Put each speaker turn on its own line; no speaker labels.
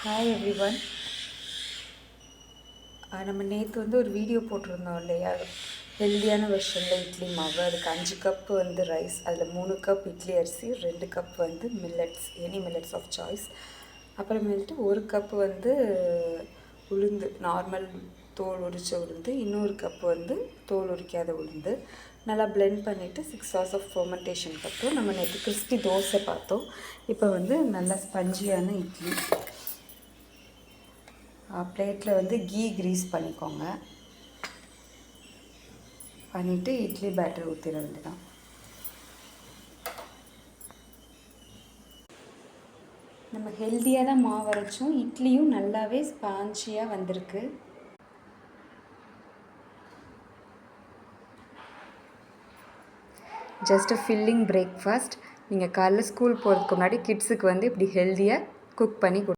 Hi everyone. நம்ம நேற்று ஒரு வீடியோ போட்டிருந்தோம் இல்லையா, ஹெல்தியான வெர்ஷனில் இட்லி மாவு. அதுக்கு 5 கப்பு ரைஸ், அதில் 3 கப் இட்லி அரிசி, 2 cup millets, any millets of choice. அப்புறமேல்ட்டு 1 கப்பு உளுந்து, நார்மல் தோல் உரித்த உளுந்து, இன்னொரு கப்பு தோல் உரிக்காத உளுந்து நல்லா பிளெண்ட் பண்ணிவிட்டு 6 hours ஆஃப் ஃபர்மெண்டேஷனுக்கு அப்புறம் நம்ம நேற்று கிறிஸ்பி தோசை பார்த்தோம். இப்போ நல்லா ஸ்பஞ்சியான இட்லி. பிளேட்டில் கீ க்ரீஸ் பண்ணிக்கோங்க. பண்ணிவிட்டு இட்லி பேட்டர் ஊற்றிட வேண்டியதான். நம்ம ஹெல்த்தியாக தான் மாவு அரைச்சோம். இட்லியும் நல்லாவே ஸ்பாஞ்சியாக வந்திருக்கு. Just filling breakfast. நீங்கள் காலைல ஸ்கூல் போகிறதுக்கு முன்னாடி கிட்ஸுக்கு இப்படி ஹெல்த்தியாக குக் பண்ணி